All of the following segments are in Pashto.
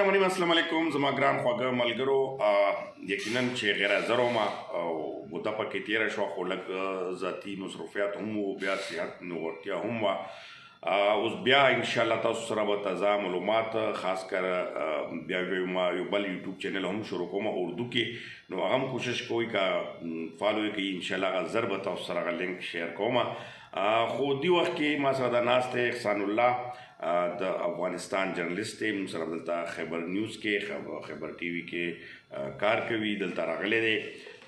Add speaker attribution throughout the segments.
Speaker 1: خیر منیم السلام علیکم زما ګران خواږه ملګرو یقینا چې غیر حاضر وم او موده پکې تېره شوه خو لږ ذاتي مصروفیات هم وو بیا صحت نوړتیا هم وه اوس بیا انشاءالله تاسو سره به تازه معلومات خاص کر بیا ما یو بل یوټیوب چینل هم شروع کوم اردو کې نو هغه هم کوشش کوئ که فالو یې کوي انشاءالله هغه زر به تاسو سره هغه لینک شیر کوم خو دې وخت کې ما سره د ناست دی احسان الله د افغانستان جرنلست دی موږ سره دلته خیبر نیوز کې خیبر ټي وي کې کار کوي دلته راغلی دی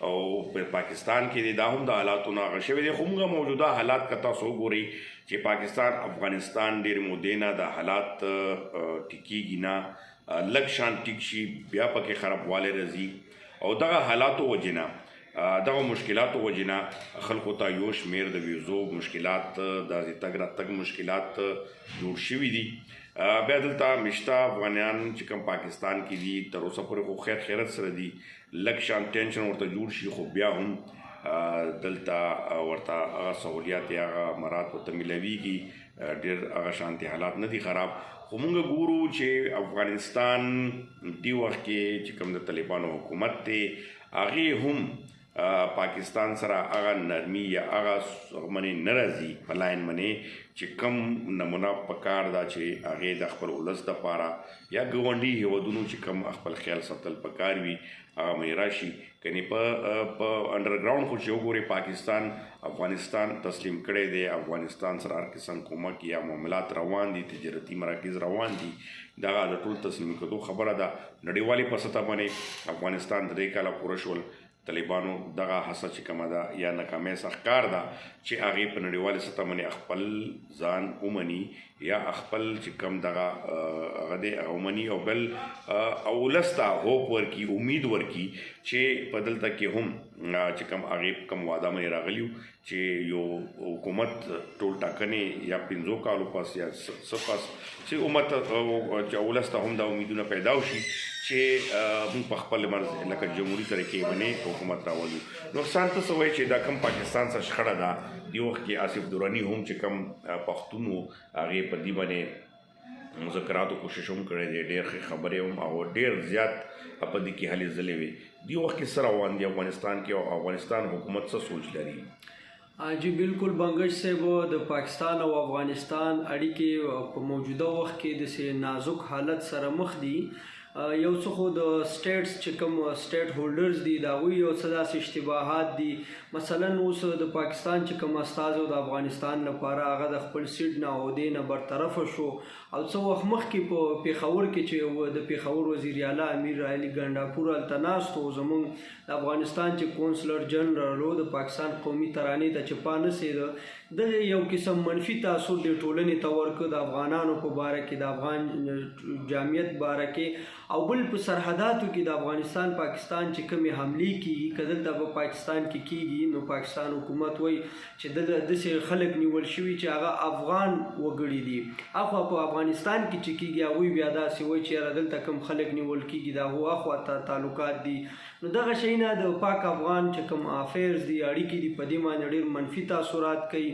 Speaker 1: او په پاکستان کې دی دا هم د حالاتو نه هغه شوی دی خو موږ موجوده حالات که تاسو وګورئ چې پاکستان افغانستان ډېرې مودې نه د حالات ټیکېږي نه لږ شان ټیک شي بیا پکې خرابوالی راځي او دغه حالاتو وجې نه دغه مشکلاتو وجې نه خلکو ته یو شمېر د ویزو مشکلات د تګ راتګ مشکلات جوړ شوي دي بیا دلته مشته افغانیان چې کوم پاکستان کې دي تر اوسه پورې خو خیر خیرت سره دي لږ شان ټینشن ورته جوړ شي خو بیا هم دلته ورته هغه سہولیات یا هغه مراد ورته میلاویږي ډېر هغه شانتي حالات نه دي خراب خو موږ ګورو چې افغانستان دې وخت کې چې کوم د طالبانو حکومت دی هغې هم پاکستان سره هغه نرمي یا هغه منې نه راځي په لاین منې چې کم نمونه پکار ده چې هغې د خپل ولس دپاره یا ګاونډي هیوادونو چې کم خپل خیال ساتل پکار وي هغه منې راشي کنې په انډرګراونډ خو چې وګورئ پاکستان افغانستان تسلیم کړی دی افغانستان سره هر قسم کومک یا معاملات روان دي تجارتي مراکز روان دي دغه د ټول تسلیم کېدو خبره ده نړیوالې په سطح باندې افغانستان د دې کاله پوره شول طالبانو دغه هڅه چې کومه ده یا ناکامۍ څخه ښکار ده چې هغې په نړیواله سطح باندې خپل ځان ومني یا خپل چې کوم دغه هغه دی هغه ومني او بل ولس ته هوپ ورکړي امید ورکړي چې په دلته کې هم چې کوم هغې کوم واده باندې راغلي چې یو حکومت ټول ټاکنې یا 5 کالو پس یا څه پس چې امت ولس ته هم دا امیدونه پیدا وشي چې موږ په خپل مرز لکه جمهوري طریقې باندې حکومت راولو نقصان ته څه وایي چې دا کوم پاکستان سره شخړه ده دې وخت کې آصف دراني هم چې کوم پښتون و هغې په دې باندې مذاکراتو کوشش هم کړی دی ډېر ښې خبرې هم او ډېر زیات په دې کې هلې ځلې وې دې وخت کې څه روان دي افغانستان کې او افغانستان حکومت څه سوچ لري
Speaker 2: جی بالکل بنگش صاحب د پاکستان او افغانستان اړیکې په موجوده وخت کې داسې نازک حالت سره مخ دي یو څه خو د سټیټس چې کوم سټیټ هولډرز دي د هغوی یو څه داسې اشتباهات دي مثلا اوس د پاکستان چې کوم استازی د افغانستان لپاره هغه د خپل سیټ نه عهدې نه برطرفه شو او څه وخت مخکې په پېښور کې چې د پېښور وزیر اعلی امیر علي ګنډاپور هلته ناست و زموږ د افغانستان چې کونسلر جنرال و د پاکستان قومي ترانې ته چې پانسېده دغه یو قسم منفي تاثر د ټولنې ته ورکړه د افغانانو په باره کې د افغان جامعیت باره کې او بل په سرحداتو کې د افغانستان پاکستان چې کومې حملې کېږي که دلته په پاکستان کې کېږي نو پاکستان حکومت وایي چې داسې خلک نیول شوي چې هغه افغان وګړي دي اخوا په افغانستان کې چې کېږي هغوی بیا داسې وایي چې یاره دلته کوم خلک نیول کېږي د هغو اخوا ته تعلقات دي نو دغه شی نه د پاک افغان چې کوم افیرز دي اړیکې دي په دې باندې ډېر منفي تاثرات کوي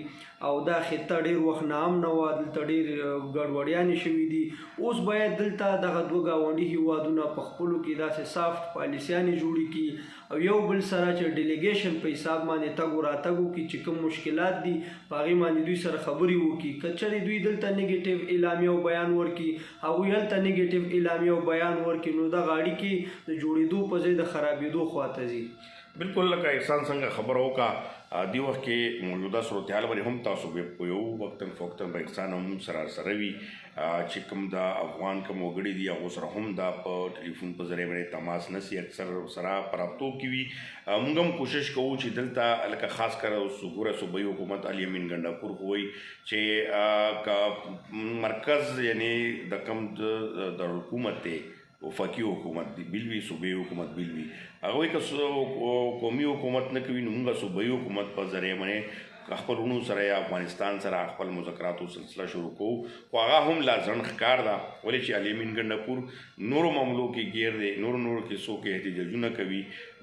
Speaker 2: او دا خطه ډېر وخت ناامنه وه دلته ډېر ګډوډیانې شوي دي اوس باید دلته دغه دوه ګاونډي هیوادونه په خپلو کې داسې سافت پالیسیانې جوړې کړي او یو بل سره چې ډیلیګیشن په حساب باندې تګ و راتګ وکړي چې کوم مشکلات دي په هغې باندې دوی سره خبرې وکړي که چېرې دوی دلته نیګیټیو اعلامیه او بیان ورکړي هغوی هلته نیګیټیو اعلامیه او بیان ورکړي نو دغه اړیکې د جوړېدو په ځای د خرابېدو خواته ځي
Speaker 1: بالکل لکه احسان څنګه خبره وکړه دې وخت کې موجوده صورتحال باندې هم تاسو په یو وختن فوقتن به احسان هم سره وي چې کوم د افغان کوم وګړي دي هغو سره هم دا په ټلیفون په ذریعه باندې تماس نسی اکثر سره په رابطو کې وي موږ هم کوشش کوو چې دلته لکه خاص کر ګوره صوبایي حکومت علي امین ګنډاپور خو وایي چې مرکز یعنی د کوم د حکومت دی وفاقي حکومت دی بیل وي صوبایي حکومت بیل وي هغوی که قومي حکومت نه کوي نو موږ صوبایي حکومت په ذریعه باندې خپل ورونو سره یا افغانستان سره خپل مذاکراتو سلسله شروع کوو خو هغه هم لا ځنډ ښکار ده ولې چې الیمین ګنډپور نورو معاملو کې ګیر دی نورو کیسو کې احتجاجونه کوي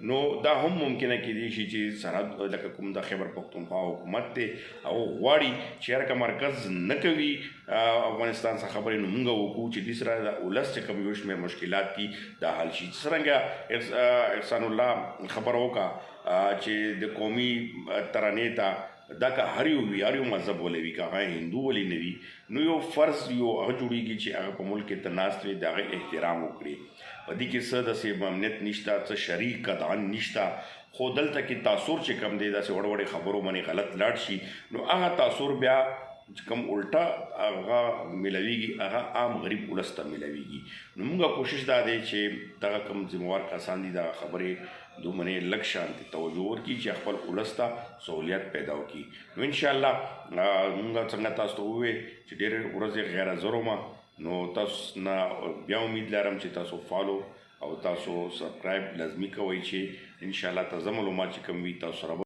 Speaker 1: نو دا هم ممکنه کېدای شي چې سرحد لکه کوم د خیبر پښتونخوا حکومت دی او غواړي چې هر که مرکز نه کوي افغانستان څخه خبرې نو موږ وکړو چې دې سره د ولس چې کوم یو شمېر مشکلات دي دا حل شي څرنګه احسان الله خبره وکړه چې د قومي ترانې ته دا که هر یو مذهب ولې وي که هغه هندو ولې نه وي نو یو فرض یو هغه جوړېږي چې هغه په ملک کې ته ناست وي د هغې احترام وکړي په دې کې څه داسې امنیت نشته څه شرعي قطعا نشته خو دلته کې تاثر چې کم دی داسې وړ خبرو باندې غلط لاړ شي نو هغه تاثر بیا کوم الټا هغه ملویږي هغه عام غریب ولس ته ملویږي نو موږ کوشش دا دی چې دغه کوم ذموار کسان دي دغه خبرې دومره لږ شانتي توجه ورکړي چې خپل ولس ته سہولیت پیدا وکړي نو انشاءالله موږ څنګه تاسو ته ووایو چې ډېرې ورځې غیر حاضر وم نو تاسو نه بیا امید لرم چې تاسو فالو او تاسو سبسکرایب لازمي کوئ چې انشاءالله تازه معلومات چې کوم وي تاسو سره